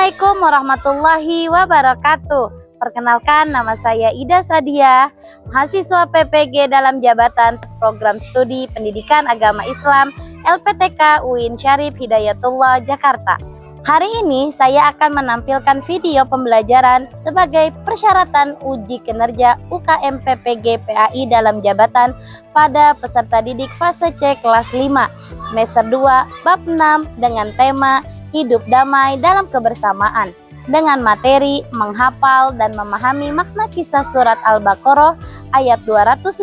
Assalamualaikum warahmatullahi wabarakatuh. Perkenalkan, nama saya Ida Sadia, mahasiswa PPG dalam Jabatan Program Studi Pendidikan Agama Islam LPTK UIN Syarif Hidayatullah Jakarta. Hari ini saya akan menampilkan video pembelajaran sebagai persyaratan uji kinerja UKM PPG PAI dalam jabatan pada peserta didik fase C kelas 5 semester 2 bab 6 dengan tema Hidup Damai dalam Kebersamaan dengan materi menghafal dan memahami makna kisah surat Al-Baqarah ayat 256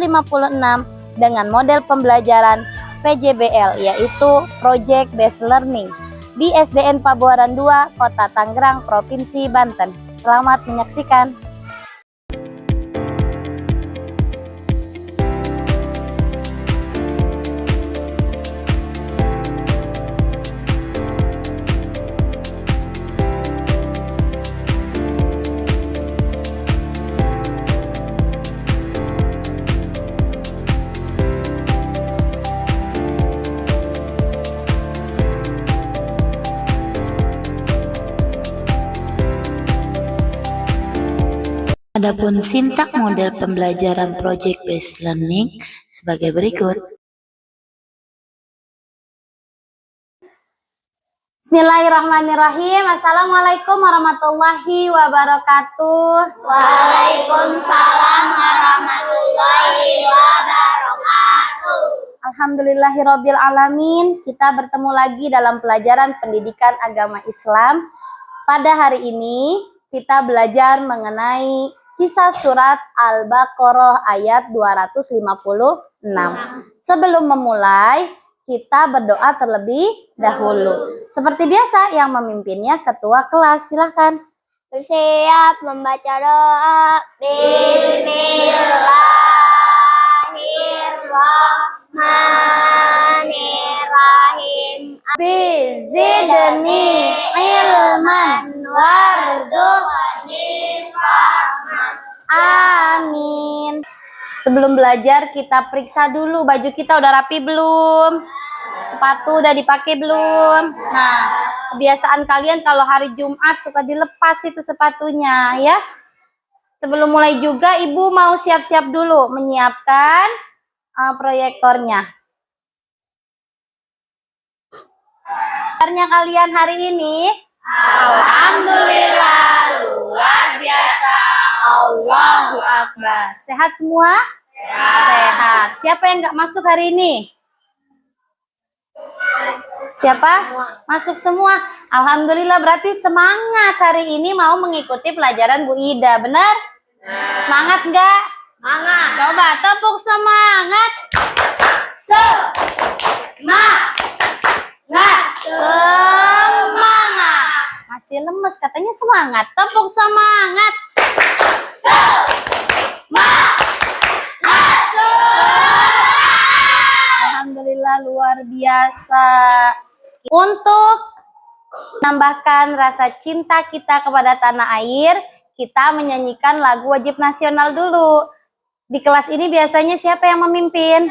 dengan model pembelajaran PJBL yaitu Project Based Learning di SDN Pabuaran 2, Kota Tangerang, Provinsi Banten. Selamat menyaksikan. Adapun sintak model pembelajaran Project Based Learning sebagai berikut. Bismillahirrahmanirrahim. Assalamualaikum warahmatullahi wabarakatuh. Waalaikumsalam warahmatullahi wabarakatuh. Alhamdulillahirabbil alamin. Kita bertemu lagi dalam pelajaran pendidikan agama Islam. Pada hari ini kita belajar mengenai kisah surat Al-Baqarah ayat 256. Sebelum memulai, kita berdoa terlebih dahulu. Seperti biasa, yang memimpinnya ketua kelas. Silahkan. Bersiap membaca doa. Bismillahirrahmanirrahim. Bizidni ilman warzuqni rahman. Amin. Sebelum belajar kita periksa dulu baju kita udah rapi belum? Sepatu udah dipakai belum? Nah, kebiasaan kalian kalau hari Jumat suka dilepas itu sepatunya ya. Sebelum mulai juga Ibu mau siap-siap dulu menyiapkan proyektornya. Kabarnya kalian hari ini? Alhamdulillah, luar biasa. Allahu Akbar. Sehat semua? Sehat. Siapa yang nggak masuk hari ini? Siapa? Masuk semua. Alhamdulillah, berarti semangat hari ini mau mengikuti pelajaran Bu Ida, benar? Semangat nggak? Semangat. Coba tepuk semangat. Semangat. Masih lemes katanya semangat. Tepuk semangat. Alhamdulillah, luar biasa. Untuk menambahkan rasa cinta kita kepada tanah air, kita menyanyikan lagu wajib nasional dulu. Di kelas ini biasanya siapa yang memimpin?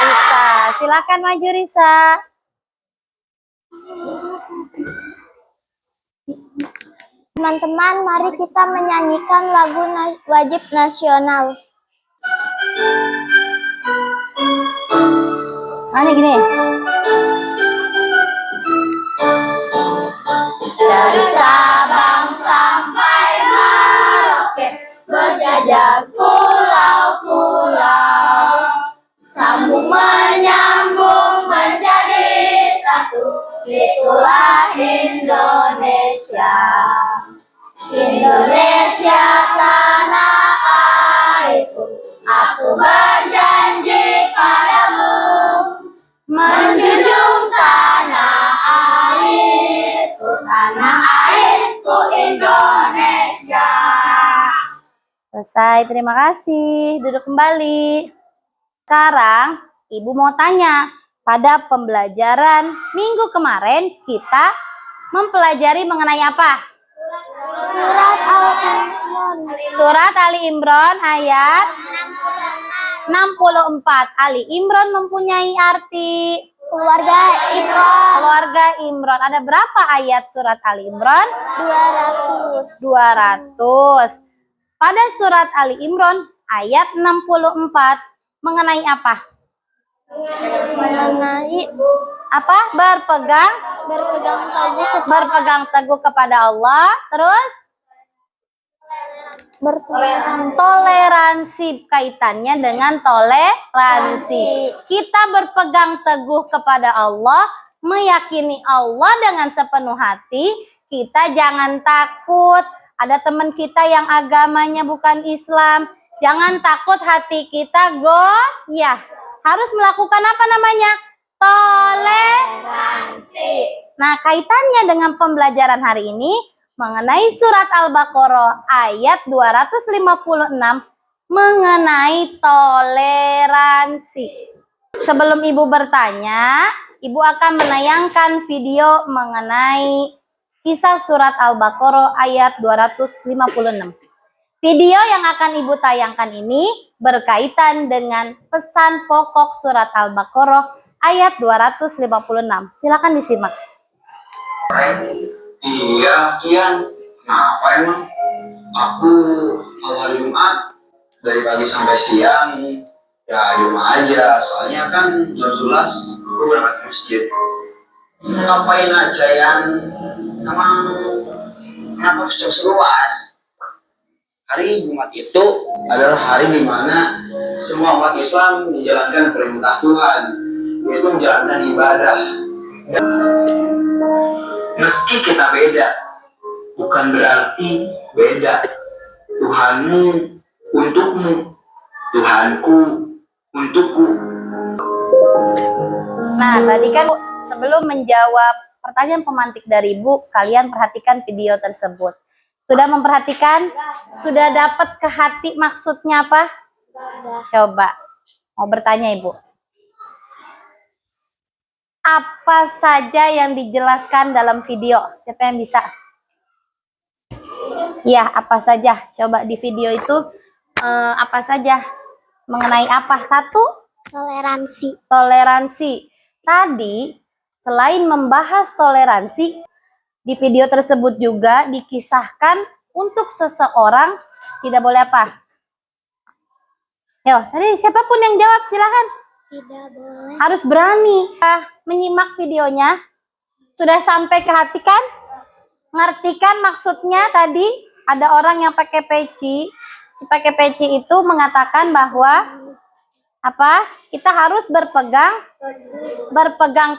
Risa. Silakan maju Risa. Teman-teman, mari kita menyanyikan lagu wajib nasional. Hanya gini. Dari Sabang sampai Merauke, berjajah pulau-pulau, sambung menyambung menjadi satu, itulah Indonesia. Indonesia tanah airku, aku berjanji padamu, menjunjung tanah airku Indonesia. Selesai, terima kasih. Duduk kembali. Sekarang Ibu mau tanya, pada pembelajaran minggu kemarin kita mempelajari mengenai apa? Surat Al-Imran. Surat Ali Imran ayat 64. Ali Imran mempunyai arti Keluarga Imran. Keluarga Imran. Ada berapa ayat surat Ali Imran? 200. 200. Pada surat Ali Imran ayat 64 mengenai apa? Mengenai Apa? Berpegang berpegang teguh kepada Allah. Terus bertoleransi. toleransi, kaitannya dengan toleransi. Kita berpegang teguh kepada Allah, meyakini Allah dengan sepenuh hati. Kita jangan takut. Ada teman kita yang agamanya bukan Islam, jangan takut, hati kita goyah. Harus melakukan apa namanya? Toleransi. Nah, kaitannya dengan pembelajaran hari ini mengenai surat Al-Baqarah ayat 256 mengenai toleransi. Sebelum Ibu bertanya, Ibu akan menayangkan video mengenai kisah surat Al-Baqarah ayat 256. Video yang akan Ibu tayangkan ini berkaitan dengan pesan pokok surat Al-Baqarah ayat 256. Silakan disimak. Iya, Kian. Kenapa emang? Aku kalau hari Jumat dari pagi sampai siang ya di rumah aja. Soalnya kan jam 11 aku berangkat ke masjid. Ngapain aja yang emang kenapa harus jam 11? Hari Jumat itu adalah hari di mana semua umat Islam menjalankan perintah Tuhan, yaitu menjalankan ibadah. Meski kita beda, bukan berarti beda. Tuhanmu untukmu, Tuhanku untukku. Nah, tadi kan sebelum menjawab pertanyaan pemantik dari Ibu, kalian perhatikan video tersebut. Sudah memperhatikan? Sudah dapat ke hati maksudnya apa? Coba, mau bertanya Ibu. Apa saja yang dijelaskan dalam video? Siapa yang bisa? Ya, apa saja? Coba di video itu apa saja? Mengenai apa? Satu? Toleransi. Toleransi. Tadi, selain membahas toleransi, di video tersebut juga dikisahkan untuk seseorang tidak boleh apa? Yo, tadi siapapun yang jawab silahkan. Tidak boleh. Harus berani menyimak videonya. Sudah sampai ke hati kan? Ngerti kan maksudnya tadi? Ada orang yang pakai peci. Si pakai peci itu mengatakan bahwa apa? Kita harus berpegang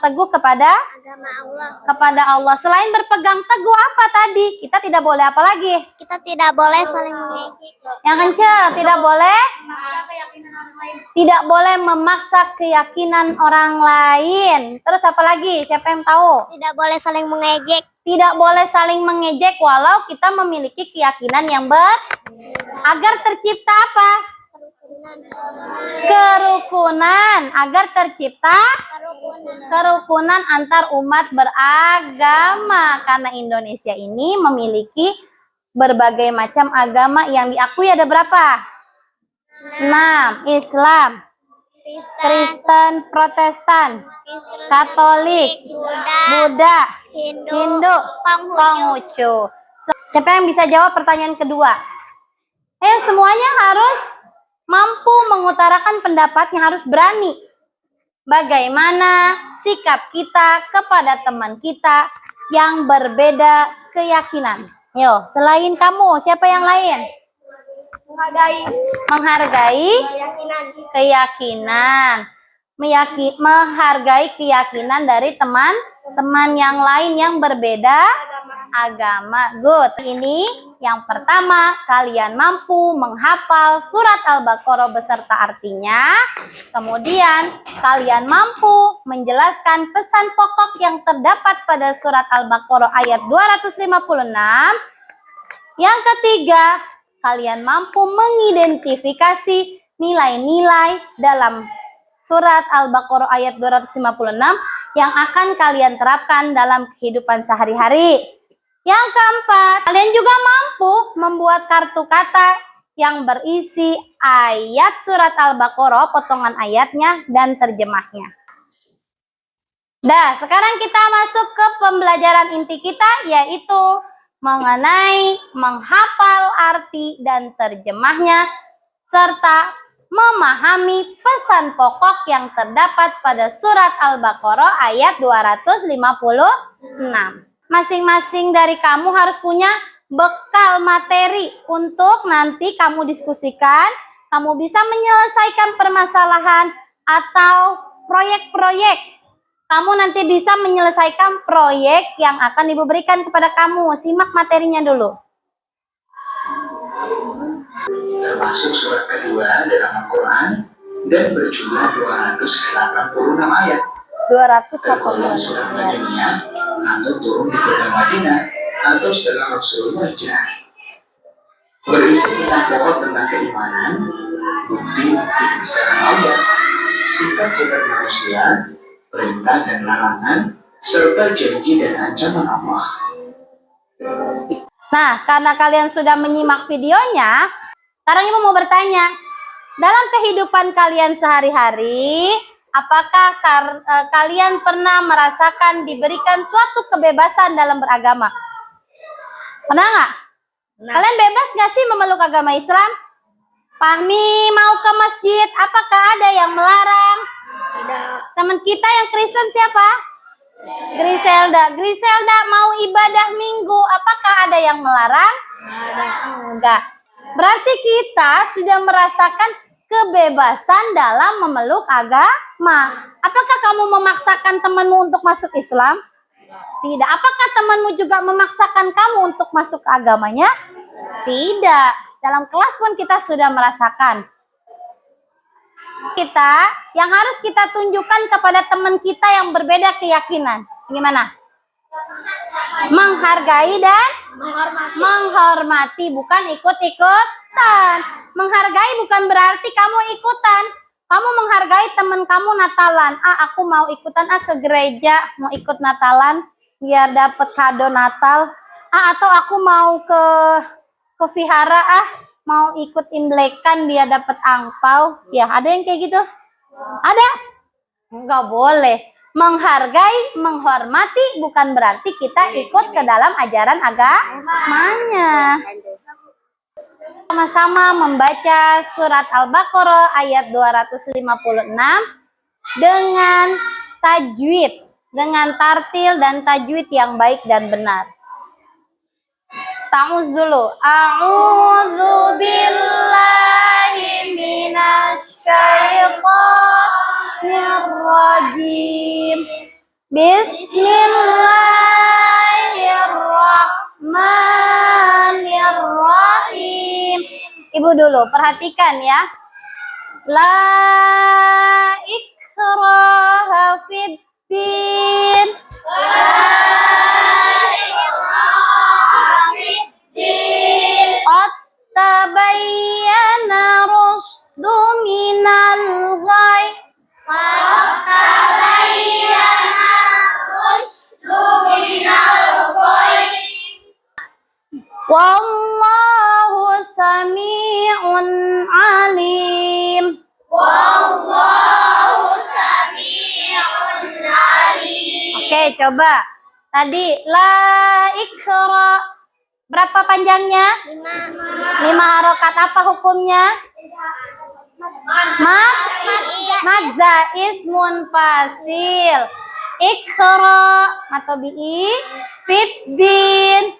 teguh kepada Agama Allah. Allah. Selain berpegang teguh apa tadi? Kita tidak boleh apa lagi? Kita tidak boleh saling mengejek. Yang kencang, tidak boleh memaksa keyakinan orang lain. Terus apa lagi? Siapa yang tahu? Tidak boleh saling mengejek. Tidak boleh saling mengejek walau kita memiliki keyakinan yang agar tercipta apa? Kerukunan. Agar tercipta kerukunan antar umat beragama. Karena Indonesia ini memiliki berbagai macam agama yang diakui ada berapa? 6. Islam, Kristen, Protestan, Katolik, Buddha, Hindu, Konghucu. Siapa yang bisa jawab pertanyaan kedua? Ayo semuanya harus mampu mengutarakan pendapatnya, harus berani. Bagaimana sikap kita kepada teman kita yang berbeda keyakinan? Yo, selain kamu, siapa yang lain? Menghargai keyakinan. Menghargai keyakinan dari teman-teman yang lain yang berbeda agama. Good. Ini yang pertama, kalian mampu menghafal surat Al-Baqarah beserta artinya. Kemudian, kalian mampu menjelaskan pesan pokok yang terdapat pada surat Al-Baqarah ayat 256. Yang ketiga, kalian mampu mengidentifikasi nilai-nilai dalam surat Al-Baqarah ayat 256 yang akan kalian terapkan dalam kehidupan sehari-hari. Yang keempat, kalian juga mampu membuat kartu kata yang berisi ayat surat Al-Baqarah, potongan ayatnya, dan terjemahnya. Sekarang kita masuk ke pembelajaran inti kita, yaitu mengenai menghafal arti dan terjemahnya, serta memahami pesan pokok yang terdapat pada surat Al-Baqarah ayat 256. Masing-masing dari kamu harus punya bekal materi untuk nanti kamu diskusikan, kamu bisa menyelesaikan permasalahan atau proyek-proyek. Kamu nanti bisa menyelesaikan proyek yang akan Ibu berikan kepada kamu. Simak materinya dulu. Termasuk surat kedua dalam Al-Quran dan berjumlah 286 ayat. 286 surat Madaniyah atau turun di kota Madinah atau setelah Rasulullah hijrah. Berisi pesan pokok tentang keimanan, bukti-bukti kebesaran Allah, sifat-sifat manusia, perintah dan larangan, serta janji dan ancaman Allah. Nah, karena kalian sudah menyimak videonya, sekarang Ibu mau bertanya, dalam kehidupan kalian sehari-hari, apakah kalian pernah merasakan diberikan suatu kebebasan dalam beragama? Pernah nggak? Kalian bebas nggak sih memeluk agama Islam? Fahmi mau ke masjid, apakah ada yang melarang? Tidak. Teman kita yang Kristen siapa? Griselda. Griselda mau ibadah minggu, apakah ada yang melarang? Enggak. Berarti kita sudah merasakan kebebasan dalam memeluk agama. Apakah kamu memaksakan temanmu untuk masuk Islam? Tidak. Apakah temanmu juga memaksakan kamu untuk masuk ke agamanya? Tidak. Dalam kelas pun kita sudah merasakan. Kita yang harus kita tunjukkan kepada teman kita yang berbeda keyakinan. Bagaimana? Menghargai dan menghormati, bukan ikut-ikutan. Menghargai bukan berarti kamu ikutan. Kamu menghargai teman kamu Natalan. Aku mau ikutan ke gereja, mau ikut Natalan biar dapat kado Natal. Atau aku mau ke vihara, mau ikut Imlekan biar dapat angpau. Ya, ada yang kayak gitu? Ada? Enggak boleh. Menghargai, menghormati bukan berarti kita ikut ke dalam ajaran agamanya. Sama-sama membaca surat Al-Baqarah ayat 256 dengan tajwid, dengan tartil dan tajwid yang baik dan benar. Ta'uz dulu. A'udzu billahi minasyaitonir rajim. Bismillahirrahmanirrahim. Ibu dulu, perhatikan ya. La ikraha fid din. Qad tabayyana rusdu minal ghayy. Wallahu sami'un alim. Oke, coba. Tadi la ikra. Berapa panjangnya? 5 harokat. Apa hukumnya? Madza ismun fasil. Ikra matobi'i fiddin.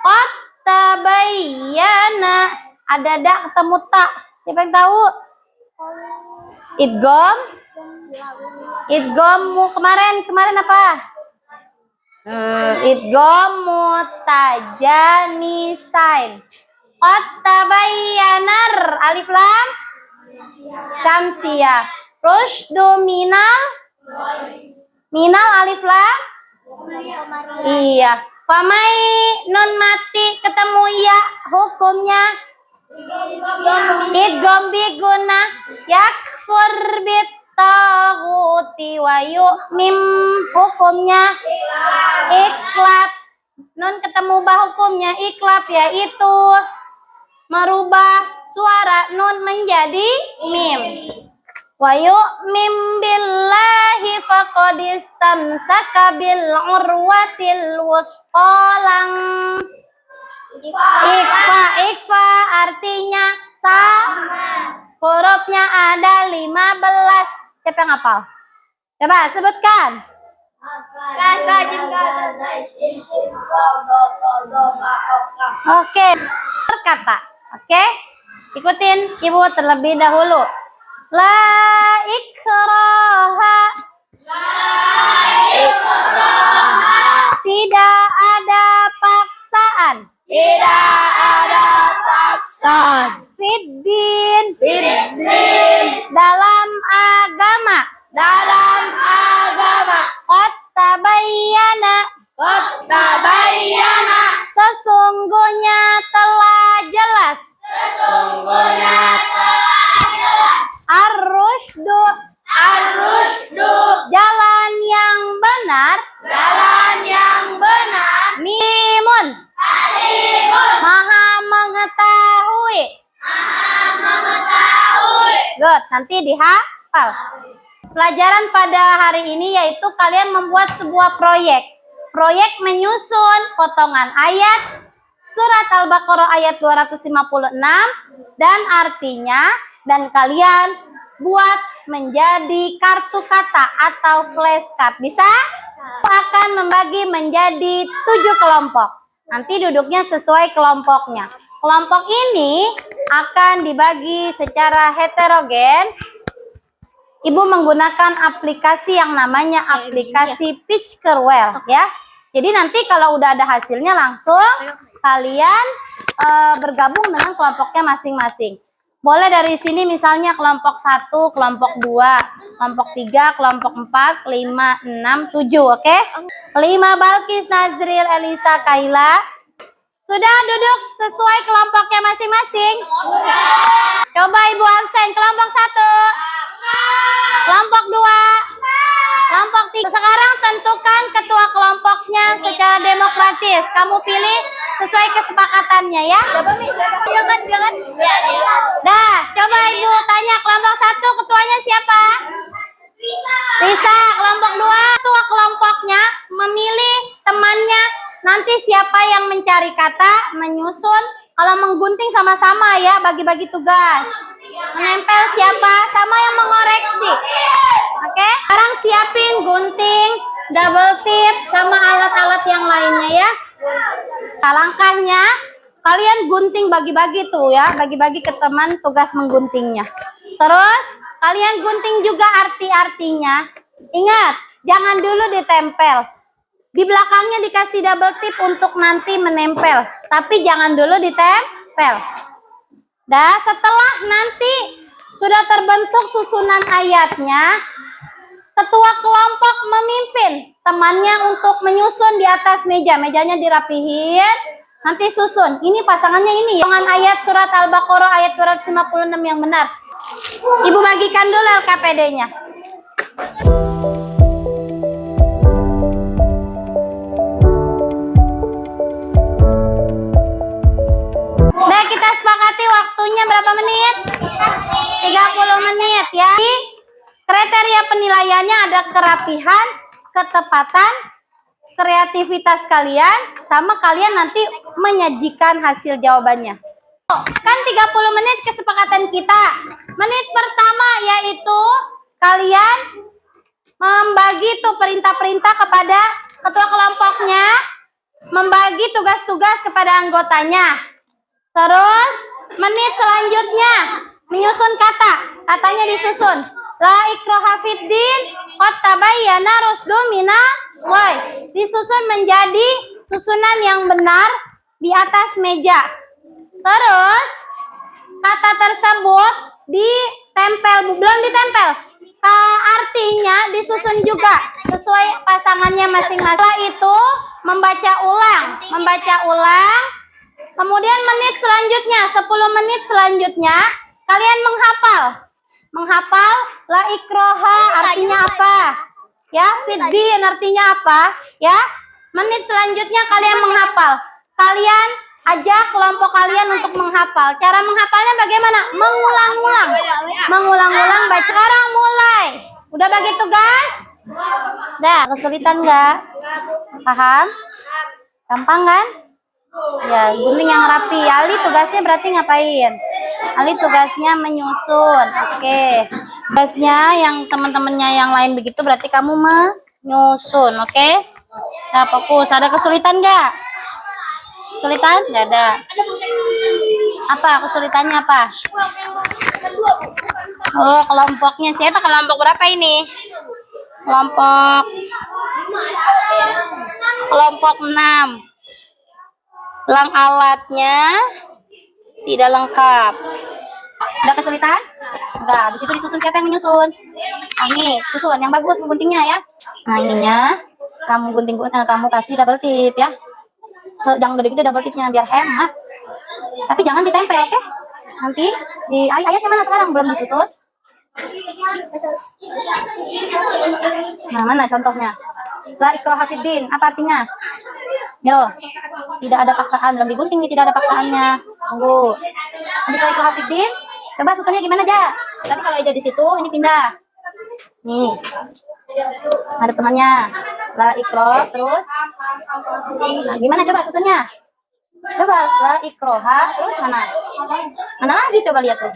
Qad tabayyana. Ada dak ketemu tak. Siapa yang tahu? Idgham. Idgham kemarin apa? Idgham mutajanisain. Qad tabayyanar alif lam syamsiyah. Rusdu minal alif lam. Iya. Famai nun mati ketemu ya, hukumnya idgham bi gunnah. Yakfur bit taghuti wa yu'mim, hukumnya iklab. Nun ketemu ba, hukumnya iklab, yaitu merubah suara nun menjadi mim. Wa yu'mim billahi fa faqad istamsaka bil urwatil wuthqa. Ikfa artinya hurufnya ada 15. Siapa yang hafal? Coba sebutkan. Oke, berkata. Oke, ikutin ibu terlebih dahulu. La ikraha. Tidak ada paksaan. Fiddin. Dalam agama. Qad tabayyana. Sesungguhnya telah jelas. Ar-rusydu. Jalan yang benar. Mimun. Maha mengetahui. Good, nanti dihafal. Pelajaran pada hari ini yaitu kalian membuat sebuah proyek. Proyek menyusun potongan ayat surat Al-Baqarah ayat 256 dan artinya, dan kalian buat menjadi kartu kata atau flashcard. Bisa? Akan membagi menjadi 7 kelompok. Nanti duduknya sesuai kelompoknya. Kelompok ini akan dibagi secara heterogen. Ibu menggunakan aplikasi yang namanya aplikasi Pickerwell ya. Jadi nanti kalau udah ada hasilnya langsung kalian bergabung dengan kelompoknya masing-masing. Boleh dari sini misalnya kelompok 1, kelompok 2, kelompok 3, kelompok 4, 5, 6, 7, oke? 5 Balkis, Nazril, Elisa, Kaila. Sudah duduk sesuai kelompoknya masing-masing? Coba ibu absen. Kelompok 1. Kelompok 2. Kelompok 3. Sekarang tentukan ketua kelompoknya secara demokratis. Kamu pilih sesuai kesepakatannya ya. Dah, coba ibu tanya kelompok 1 ketuanya siapa? Risa. Kelompok 2 ketua kelompoknya memilih temannya. Nanti siapa yang mencari kata, menyusun, kalau menggunting sama-sama ya, bagi-bagi tugas. Menempel siapa, sama yang mengoreksi. Oke? Sekarang siapin gunting, double tip, sama alat-alat yang lainnya ya. Langkahnya, kalian gunting bagi-bagi tuh ya, bagi-bagi ke teman tugas mengguntingnya. Terus, kalian gunting juga arti-artinya. Ingat, jangan dulu ditempel. Di belakangnya dikasih double tip untuk nanti menempel. Tapi jangan dulu ditempel. Dah, setelah nanti sudah terbentuk susunan ayatnya, ketua kelompok memimpin temannya untuk menyusun di atas meja. Mejanya dirapihin, nanti susun. Ini pasangannya ini. Dengan ayat surat Al-Baqarah ayat 256 yang benar. Ibu bagikan dulu LKPD-nya. Nah, kita sepakati waktunya berapa menit? 30 menit ya. Kriteria penilaiannya ada kerapihan, ketepatan, kreativitas kalian, sama kalian nanti menyajikan hasil jawabannya. Kan 30 menit kesepakatan kita. Menit pertama yaitu kalian membagi tuh perintah-perintah kepada ketua kelompoknya, membagi tugas-tugas kepada anggotanya. Terus menit selanjutnya menyusun kata. Katanya disusun. La ikraha fiddin qad tabayyana rusdu minal ghayy. Disusun menjadi susunan yang benar di atas meja. Terus kata tersebut ditempel, belum ditempel. Artinya disusun juga sesuai pasangannya masing-masing. Setelah itu membaca ulang. Kemudian menit selanjutnya, 10 menit selanjutnya kalian menghafal la ikraha artinya apa? Ya, fiddin artinya apa? Ya. Menit selanjutnya kalian menghafal. Kalian ajak kelompok kalian untuk menghafal. Cara menghafalnya bagaimana? Mengulang-ulang baca. Sekarang mulai. Udah bagi tugas? Dah, kesulitan nggak? Paham? Gampang kan? Ya, gunting yang rapi. Ali tugasnya berarti ngapain? Ali tugasnya menyusun. Oke. Tugasnya yang teman-temannya yang lain begitu berarti kamu menyusun. Oke? Nah, fokus. Ada kesulitan nggak? Kesulitan? Nggak ada. Apa kesulitannya apa? Oh, kelompoknya siapa? Kelompok berapa ini? Kelompok 6. Alatnya tidak lengkap. Udah kesulitan? Enggak. Habis itu disusun, siapa yang menyusun? Nah, ini susun yang bagus guntingnya ya. Nah, ininya kamu gunting, kamu kasih double tip ya. Jangan gede-gede double tipnya biar hemat. Tapi jangan ditempel, oke? Nanti di ayatnya mana sekarang belum disusun? Nah, mana contohnya? La ikraha fiddin, apa artinya? Yo, tidak ada paksaan, belum digunting nih, tidak ada paksaannya. Tunggu. Habis la ikraha fiddin, coba susunnya gimana aja? Tadi kalau aja di situ, ini pindah. Nih. Ada temannya. La ikrah terus. Nah, gimana coba susunnya? Coba la ikroha terus mana? Mana lagi coba lihat tuh.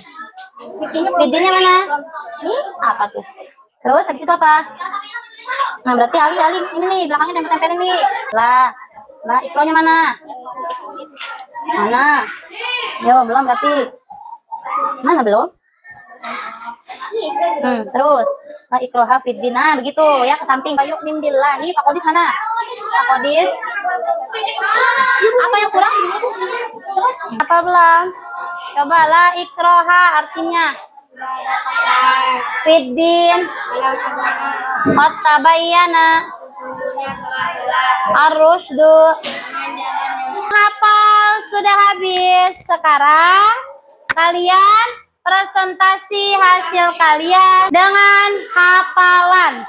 Fiddinnya mana? Ini apa tuh? Terus habis itu apa? Nah, berarti Ali ini nih belakangnya tempel-tempelin nih. La ikrohnya mana? Mana? Yo, belum berarti. Mana belum? Terus la ikroha fiddin. Nah, begitu ya ke samping. Yuk mim billahi faqadis mana? Faqadis. Apa yang kurang? Apa belum? Coba la ikroha artinya fiddin tabayyana ar-rusydu. Hafal sudah habis. Sekarang kalian presentasi hasil kalian dengan hafalan.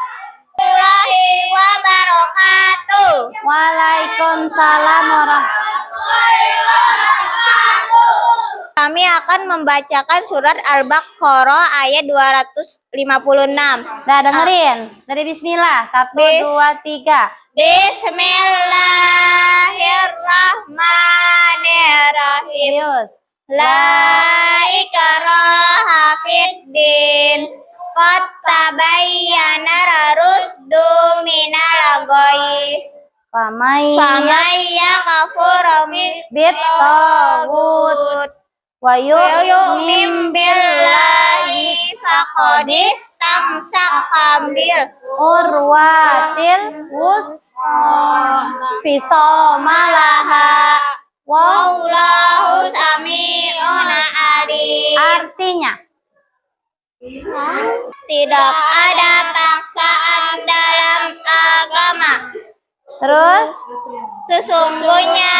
Warahmatullahi wabarakatuh. Waalaikumsalam warahmatullahi wabarakatuh. Kami akan membacakan surat Al-Baqarah ayat 256. Nah, dengerin dari bismillah. 1, 2, 3. Bismillahirrahmanirrahim. Serius. La ikraha fiddin. Qad tabayyana rusdu minal ghayy. Famay Faman yakfur bit tagut wa yu'min billahi faqad istamsaka bil urwatil wusqa fisomalaha. wallahu sami'un alim. Artinya Tidak ada paksaan dalam agama. terus Sesungguhnya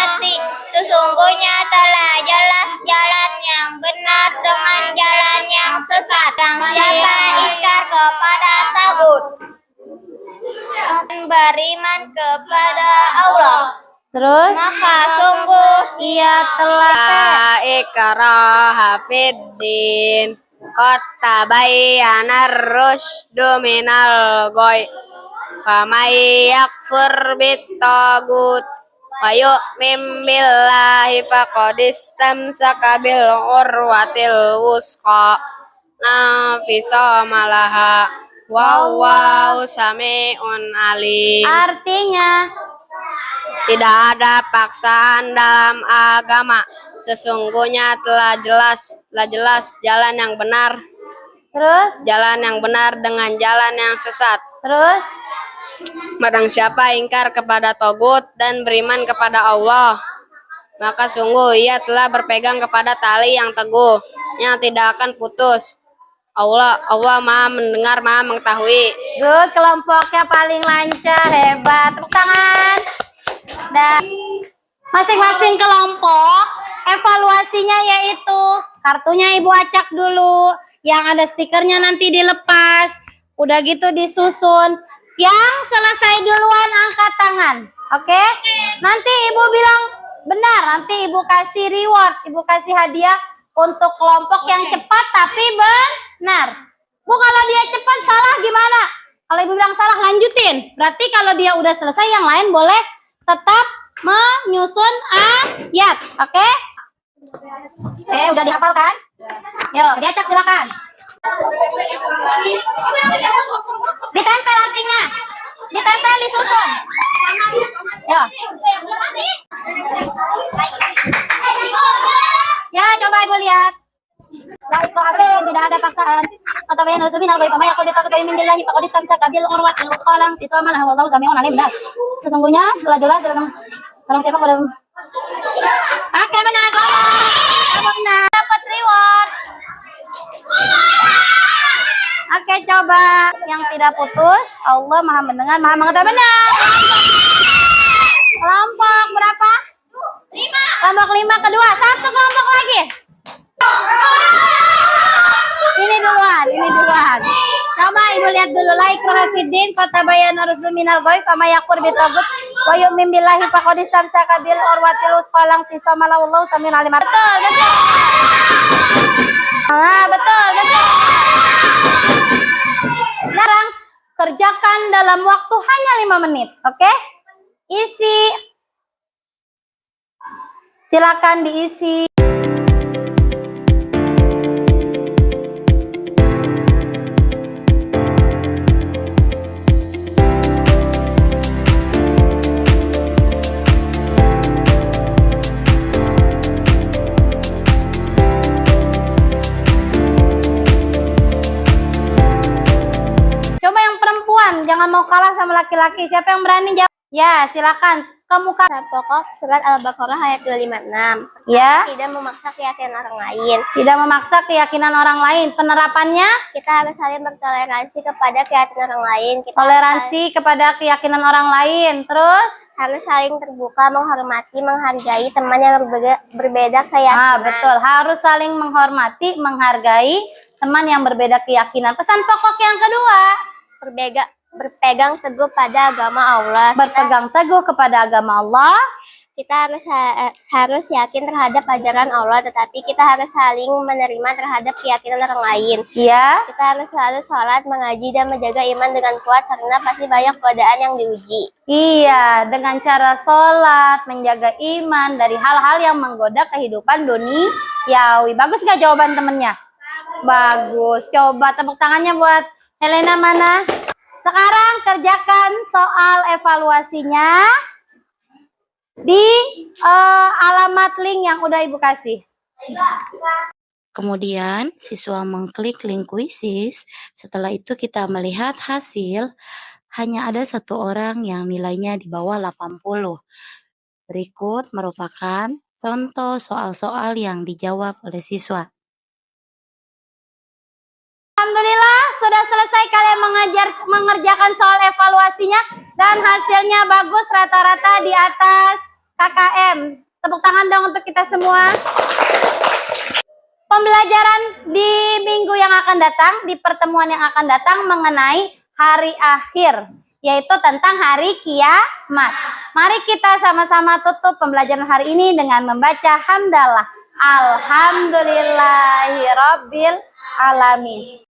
telah jelas jalan yang benar dengan jalan yang sesat. Siapa ingkar kepada tagut dan beriman kepada Allah, terus maka sungguh ia telah ikraha fiddin. Qad tabayyana ar-rusydu minal ghayy. Faman yakfur bit-tagut wa yu'min billahi faqad istamsaka bil urwatil wusqa la fisama laha wallahu sami'un alim. artinya Tidak ada paksaan dalam agama. Sesungguhnya telah jelas jalan yang benar dengan jalan yang sesat. terus Barang siapa ingkar kepada togut dan beriman kepada Allah, maka sungguh ia telah berpegang kepada tali yang teguh yang tidak akan putus. Allah Maha mendengar, Maha mengetahui. good, kelompoknya paling lancar, hebat, tepuk tangan. Dan masing-masing kelompok evaluasinya yaitu kartunya ibu acak dulu, yang ada stikernya nanti dilepas, udah gitu disusun. Yang selesai duluan angkat tangan, oke? Nanti ibu bilang benar, nanti ibu kasih reward, ibu kasih hadiah untuk kelompok yang cepat tapi benar. Bu, kalau dia cepat salah gimana? Kalau ibu bilang salah, lanjutin. Berarti kalau dia udah selesai, yang lain boleh tetap menyusun ayat. Oke? Oke, udah dihafal kan? Yuk, diacak silakan. Ditempel artinya. Ditempel, disusun. Yuk. Ya, coba ibu lihat. La ikraha, tidak ada paksaan. Kata bayan Rasulullah al-ghaib ma yaqul takut min billahi faqad istamsaka kabil urwatil qalam fi samalah wallahu samiun alim. Sesungguhnya jelas dalam siapa pada Oke, benar. Benar, dapat reward. Oke, coba yang tidak putus. Allah Maha mendengar, Maha mengetahui. Benar. Kelompok berapa? 5. Kelompok 5 kedua. Satu kelompok lagi. Ini duluan. Coba ibu lihat dulu. Like Rahafidin kota bayan Rasul minal ghaib fama yakur bitagut wa yu'min billahi faqad istamsaka bil urwatil wuthqa fi samala wallahu samiun alim. Betul. Betul. Sekarang kerjakan dalam waktu hanya 5 menit. Oke? Isi. Silakan diisi. Coba yang perempuan, jangan mau kalah sama laki-laki. Siapa yang berani jawab? Ya, silakan. Ke muka. Pokok surat Al-Baqarah ayat 256. Ya. Tidak memaksa keyakinan orang lain. Tidak memaksa keyakinan orang lain. Penerapannya? Kita harus saling bertoleransi kepada keyakinan orang lain. Toleransi kepada keyakinan orang lain. Terus? Harus saling terbuka, menghormati, menghargai teman yang berbeda keyakinan. Betul. Harus saling menghormati, menghargai teman yang berbeda keyakinan. Pesan pokok yang kedua? Berpegang teguh pada agama Allah. Berpegang teguh kepada agama Allah. Kita harus yakin terhadap ajaran Allah, tetapi kita harus saling menerima terhadap keyakinan orang lain. Iya. Kita harus selalu sholat, mengaji, dan menjaga iman dengan kuat karena pasti banyak godaan yang diuji. Iya, dengan cara sholat, menjaga iman dari hal-hal yang menggoda kehidupan duniawi. Bagus gak jawaban temennya? Bagus. Coba tepuk tangannya buat Helena mana? Sekarang kerjakan soal evaluasinya di alamat link yang udah ibu kasih. Kemudian siswa mengklik link kuisis. Setelah itu kita melihat hasil. Hanya ada 1 orang yang nilainya di bawah 80. Berikut merupakan contoh soal-soal yang dijawab oleh siswa. Alhamdulillah sudah selesai kalian mengerjakan soal evaluasinya dan hasilnya bagus, rata-rata di atas KKM. Tepuk tangan dong untuk kita semua. Pembelajaran di minggu yang akan datang, di pertemuan yang akan datang mengenai hari akhir, yaitu tentang hari kiamat. Mari kita sama-sama tutup pembelajaran hari ini dengan membaca hamdalah. Alhamdulillahirabbil alamin.